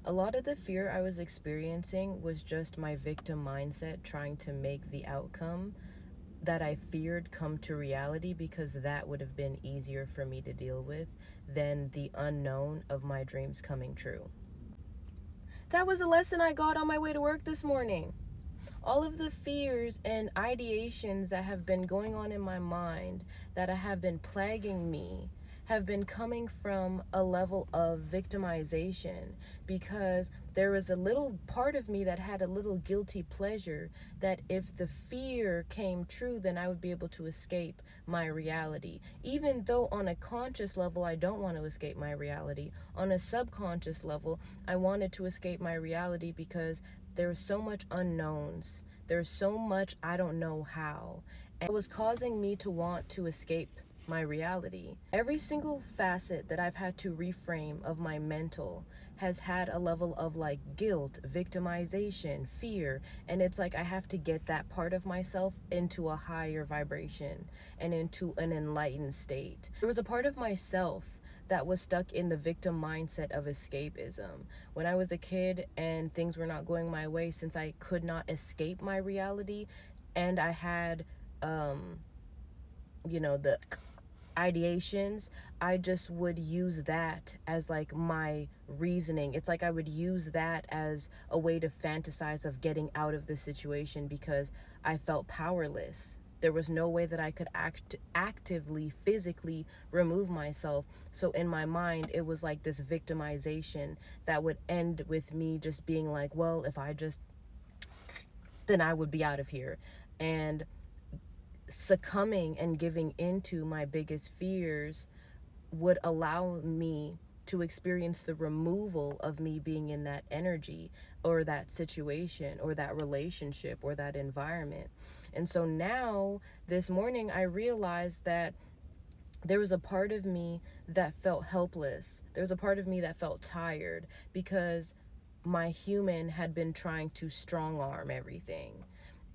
A lot of the fear I was experiencing was just my victim mindset trying to make the outcome that I feared come to reality, because that would have been easier for me to deal with than the unknown of my dreams coming true. That was a lesson I got on my way to work this morning. All of the fears and ideations that have been going on in my mind, that have been plaguing me, have been coming from a level of victimization, because there was a little part of me that had a little guilty pleasure that if the fear came true, then I would be able to escape my reality. Even though on a conscious level, I don't want to escape my reality. On a subconscious level, I wanted to escape my reality because there's so much unknowns. There's so much I don't know how. And it was causing me to want to escape my reality. Every single facet that I've had to reframe of my mental has had a level of like guilt, victimization, fear, and it's like I have to get that part of myself into a higher vibration and into an enlightened state. There was a part of myself that was stuck in the victim mindset of escapism. When I was a kid and things were not going my way, since I could not escape my reality, and I had the ideations, I just would use that as like my reasoning. It's like I would use that as a way to fantasize of getting out of the situation, because I felt powerless. There was no way that I could actively, physically remove myself. So in my mind, it was like this victimization that would end with me just being like, well, if I just, then I would be out of here. And succumbing and giving into my biggest fears would allow me to experience the removal of me being in that energy or that situation or that relationship or that environment. And so now, this morning, I realized that there was a part of me that felt helpless. There was a part of me that felt tired, because my human had been trying to strong arm everything.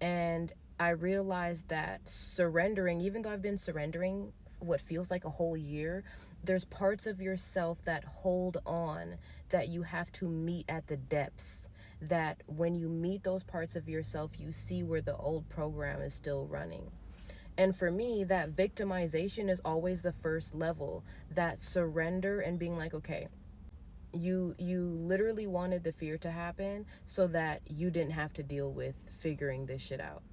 And I realized that surrendering, even though I've been surrendering what feels like a whole year, there's parts of yourself that hold on, that you have to meet at the depths. That when you meet those parts of yourself, you see where the old program is still running. And for me, that victimization is always the first level. That surrender and being like, okay, you literally wanted the fear to happen so that you didn't have to deal with figuring this shit out.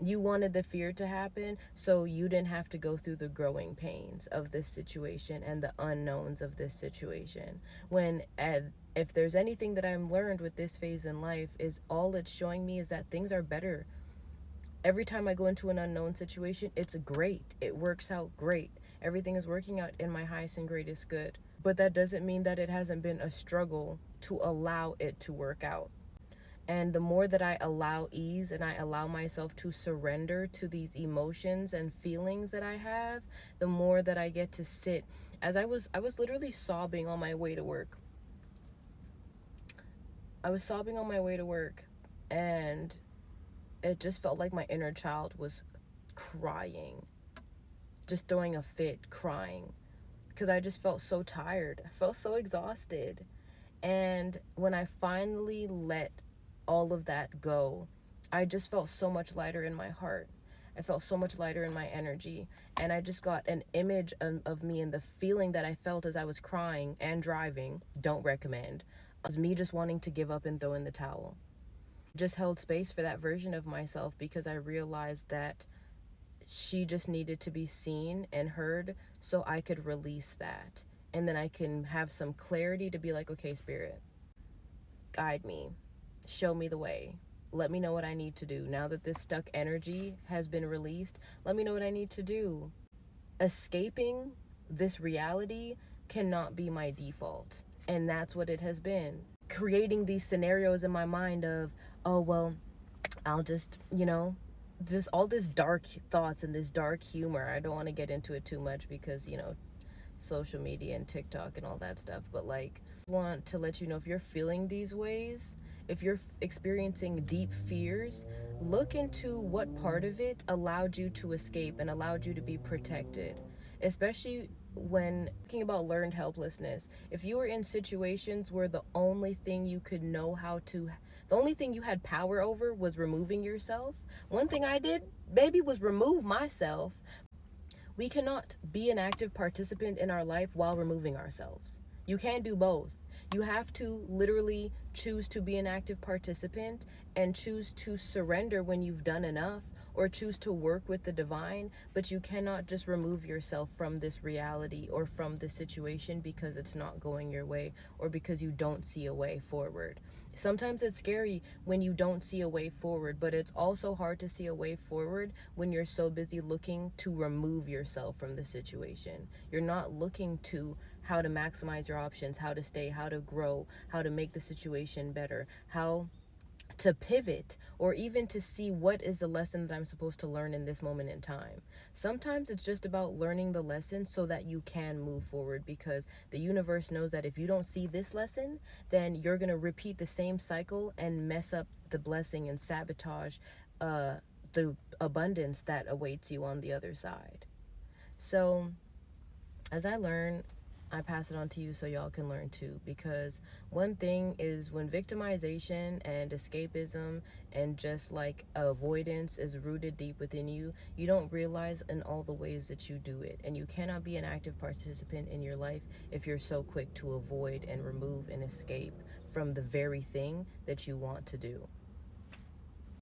You wanted the fear to happen so you didn't have to go through the growing pains of this situation and the unknowns of this situation. When if there's anything that I've learned with this phase in life, is all it's showing me is that things are better. Every time I go into an unknown situation, it's great. It works out great. Everything is working out in my highest and greatest good. But that doesn't mean that it hasn't been a struggle to allow it to work out. And the more that I allow ease and I allow myself to surrender to these emotions and feelings that I have, the more that I get to sit. As I was literally sobbing on my way to work. I was sobbing on my way to work, and it just felt like my inner child was crying, just throwing a fit, crying, because I just felt so tired. I felt so exhausted. And when I finally let all of that go, I just felt so much lighter in my heart. I felt so much lighter in my energy. And I just got an image of me, and the feeling that I felt as I was crying and driving, don't recommend, was me just wanting to give up and throw in the towel. Just held space for that version of myself, because I realized that she just needed to be seen and heard so I could release that. And then I can have some clarity to be like, okay, Spirit, guide me, show me the way. Let me know what I need to do. Now that this stuck energy has been released, let me know what I need to do. Escaping this reality cannot be my default. And that's what it has been. Creating these scenarios in my mind of, oh, well, I'll just all this dark thoughts and this dark humor. I don't want to get into it too much because, social media and TikTok and all that stuff. But like, I want to let you know, if you're feeling these ways, if you're experiencing deep fears, look into what part of it allowed you to escape and allowed you to be protected. Especially when thinking about learned helplessness, if you were in situations where the only thing you could know how to, the only thing you had power over was removing yourself, one thing I did, baby, was remove myself. We cannot be an active participant in our life while removing ourselves. You can't do both. You have to literally choose to be an active participant and choose to surrender when you've done enough, or choose to work with the divine, but you cannot just remove yourself from this reality or from this situation because it's not going your way or because you don't see a way forward. Sometimes it's scary when you don't see a way forward, but it's also hard to see a way forward when you're so busy looking to remove yourself from the situation. You're not looking to how to maximize your options, how to stay, how to grow, how to make the situation better, how to pivot, or even to see what is the lesson that I'm supposed to learn in this moment in time. Sometimes it's just about learning the lesson so that you can move forward, because the universe knows that if you don't see this lesson, then you're going to repeat the same cycle and mess up the blessing and sabotage the abundance that awaits you on the other side. So as I learn, I pass it on to you so y'all can learn too. Because one thing is, when victimization and escapism and just like avoidance is rooted deep within you, you don't realize in all the ways that you do it. And you cannot be an active participant in your life if you're so quick to avoid and remove and escape from the very thing that you want to do.